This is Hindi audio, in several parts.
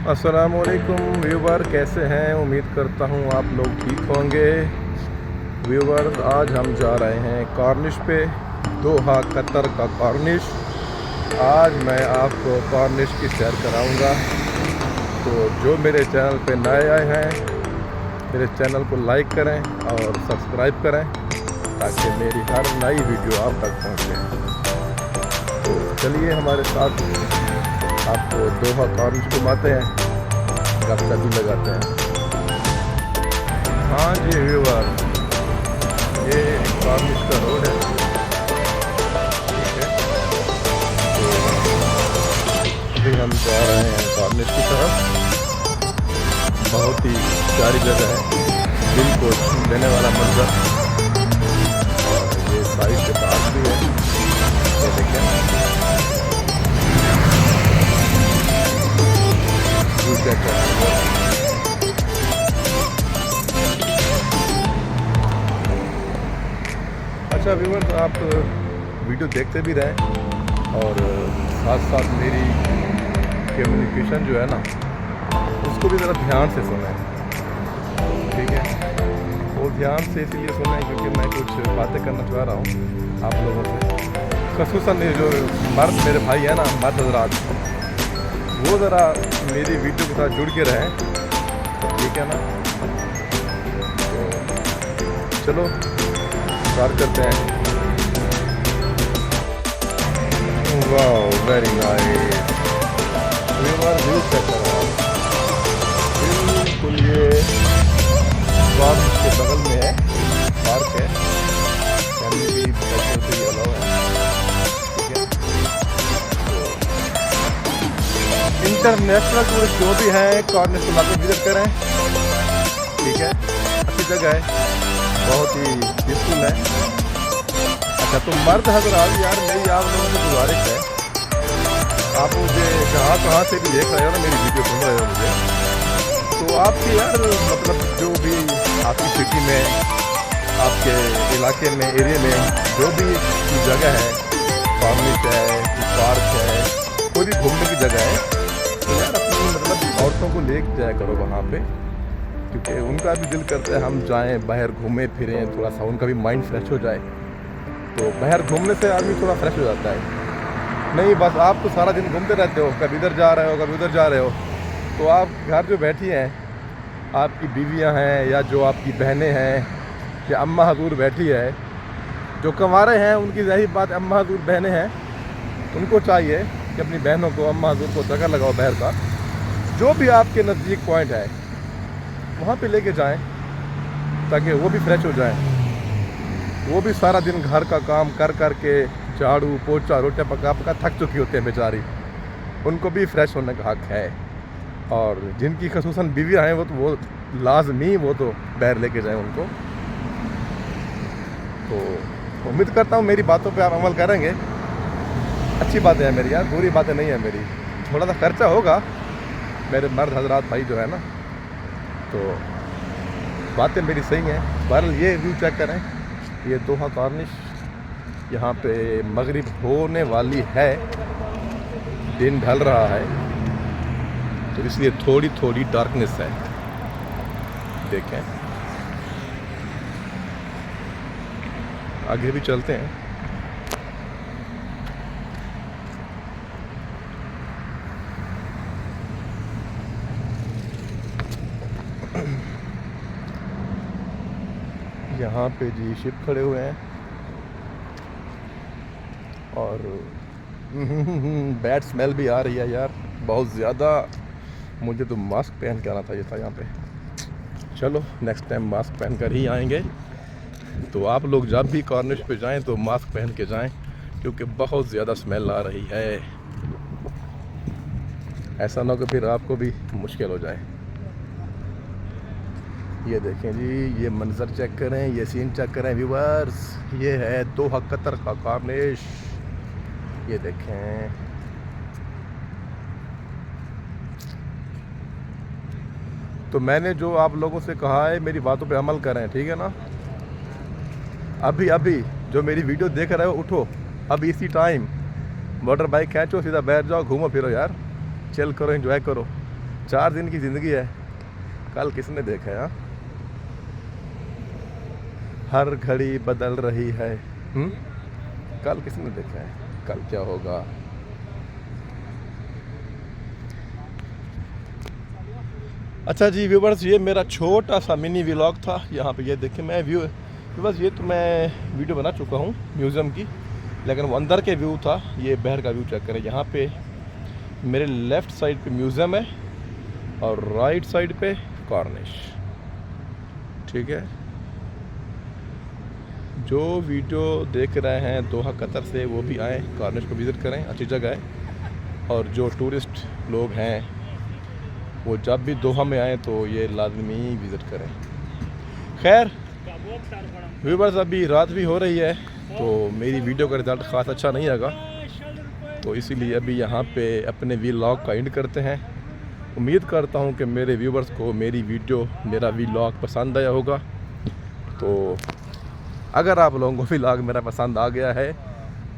अस्सलामुअलैकुम व्यूवर, कैसे हैं? उम्मीद करता हूँ आप लोग ठीक होंगे। व्यूवर, आज हम जा रहे हैं कॉर्निश पे, दोहा कतर का कॉर्निश। आज मैं आपको कॉर्निश की सैर कराऊंगा। तो जो मेरे चैनल पे नए आए हैं, मेरे चैनल को लाइक करें और सब्सक्राइब करें ताकि मेरी हर नई वीडियो आप तक पहुँचे। तो चलिए हमारे साथ आपको दोहा कॉर्निश घुमाते हैं, गप्ता भी लगाते हैं। हाँ जी व्यूवर, ये कॉर्निश का रोड है, ठीक है। तो अभी हम जा रहे हैं कॉर्निश की तरफ। बहुत ही प्यारी जगह है, दिल को छू लेने वाला मंजर। और ये साइड के पास भी है, ये देखें। अच्छा व्यूअर्स, आप वीडियो देखते भी रहें और साथ साथ मेरी कम्युनिकेशन जो है ना, उसको भी ज़रा ध्यान से सुनें, ठीक है। वो ध्यान से इसलिए सुनें क्योंकि मैं कुछ बातें करना चाह रहा हूँ आप लोगों से। ख़ुसूसन ये जो मर्द मेरे भाई है ना, मर्द हज़रात, वो ज़रा मेरी वीडियो के साथ जुड़ के रहें, ठीक है ना। तो चलो स्टार्ट करते हैं। वाह, very nice viewer, view check करो आप। बिल्कुल ये कॉर्निश के बगल में है, पार्क है, फैमिली भी बैठने के लिए अलाउ है, ठीक है। इंटरनेशनल टूरिस्ट जो भी हैं कॉर्निश को लाके विजिट करें, ठीक है। अच्छी जगह है, बहुत ही पीसफुल है। अच्छा, तो मर्द हज़रात यार, मेरी आप लोगों से गुजारिश है, आप मुझे कहाँ से भी देख रहे हो ना, मेरी वीडियो सुन रहे हो मुझे, तो आपके यार मतलब जो भी आपकी सिटी में, आपके इलाके में, एरिया में जो भी जगह है, कॉर्निश है, पार्क है, कोई भी घूमने की जगह है, तो यार अपनी मतलब औरतों को ले जाया करो वहाँ पे, क्योंकि उनका भी दिल करता है हम जाएं, बाहर घूमें फिरें, थोड़ा सा उनका भी माइंड फ्रेश हो जाए। तो बाहर घूमने से आदमी थोड़ा फ्रेश हो जाता है। नहीं बस आप तो सारा दिन घूमते रहते हो, कभी इधर जा रहे हो, कभी उधर जा रहे हो। तो आप घर जो बैठी हैं, आपकी बीवियां हैं या जो आपकी बहनें हैं या अम्मा हजूर बैठी है, जो कमारे हैं उनकी ज़ाहिर बात अम्मा हजूर बहनें हैं, उनको चाहिए कि अपनी बहनों को, अम्मा हजूर को चक्कर लगाओ बाहर का। जो भी आपके नज़दीक पॉइंट है वहाँ पे लेके जाएं ताकि वो भी फ्रेश हो जाएं। वो भी सारा दिन घर का काम कर कर के, झाड़ू पोछा रोटियां पका पका थक चुकी होते हैं बेचारी, उनको भी फ्रेश होने का हक है। और जिनकी ख़ुसूसन बीवियाँ हैं वो लाजमी वो तो बाहर लेके जाएं उनको। तो उम्मीद करता हूँ मेरी बातों पे आप अमल करेंगे। अच्छी बातें हैं मेरी यार, बुरी बातें नहीं है मेरी। थोड़ा सा खर्चा होगा मेरे मर्द हजरात भाई जो है ना, तो बातें मेरी सही हैं। बहरहाल ये व्यू चेक करें, ये दोहा कॉर्निश, यहाँ पे मगरिब होने वाली है, दिन ढल रहा है, तो इसलिए थोड़ी थोड़ी डार्कनेस है, देखें। आगे भी चलते हैं। यहाँ पे जी शिप खड़े हुए हैं और बैड स्मेल भी आ रही है यार, बहुत ज़्यादा। मुझे तो मास्क पहन के आना था, ये था यहाँ पे। चलो नेक्स्ट टाइम मास्क पहन कर ही आएंगे। तो आप लोग जब भी कॉर्निश पे जाएं तो मास्क पहन के जाएं, क्योंकि बहुत ज़्यादा स्मेल आ रही है। ऐसा ना हो कि फिर आपको भी मुश्किल हो जाए। ये देखें जी, ये मंज़र चेक करें, ये सीन चेक करें व्यूअर्स। ये है दोहा कतर का कॉर्निश, ये देखें। तो मैंने जो आप लोगों से कहा है, मेरी बातों पे अमल करें, ठीक है ना। अभी जो मेरी वीडियो देख रहे हो, उठो अभी इसी टाइम, मोटर बाइक खींचो, सीधा बैठ जाओ, घूमो फिरो यार, चिल करो, एंजॉय करो। 4 दिन की ज़िंदगी है, कल किसने देखा है? हाँ, हर घड़ी बदल रही है। कल किसने देखा है, कल क्या होगा? अच्छा जी व्यूवर्स, ये मेरा छोटा सा मिनी व्लॉग था। यहाँ पे ये देखिए मैं व्यूवर्स, ये तो मैं वीडियो बना चुका हूँ म्यूज़ियम की, लेकिन वो अंदर के व्यू था। ये बाहर का व्यू चेक करें। यहाँ पे मेरे लेफ़्ट साइड पे म्यूज़ियम है और राइट साइड पे कॉर्निश। ठीक है, जो वीडियो देख रहे हैं दोहा कतर से वो भी आएँ, कॉर्निश को विज़िट करें, अच्छी जगह है। और जो टूरिस्ट लोग हैं वो जब भी दोहा में आए तो ये लाजमी विज़िट करें। खैर व्यूवर्स, अभी रात भी हो रही है तो मेरी वीडियो का रिज़ल्ट ख़ास अच्छा नहीं आएगा, तो इसीलिए अभी यहाँ पे अपने व्लॉग का एंड करते हैं। उम्मीद करता हूँ कि मेरे व्यूवर्स को मेरी वीडियो, मेरा व्लॉग पसंद आया होगा। तो अगर आप लोगों को व्लॉग मेरा पसंद आ गया है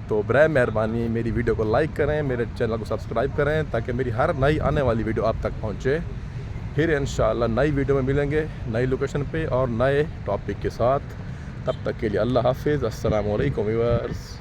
तो बराए मेहरबानी मेरी वीडियो को लाइक करें, मेरे चैनल को सब्सक्राइब करें, ताकि मेरी हर नई आने वाली वीडियो आप तक पहुंचे। फिर इंशाल्लाह नई वीडियो में मिलेंगे, नई लोकेशन पे और नए टॉपिक के साथ। तब तक के लिए अल्लाह हाफिज़, अस्सलाम वालेकुम व्यूअर्स।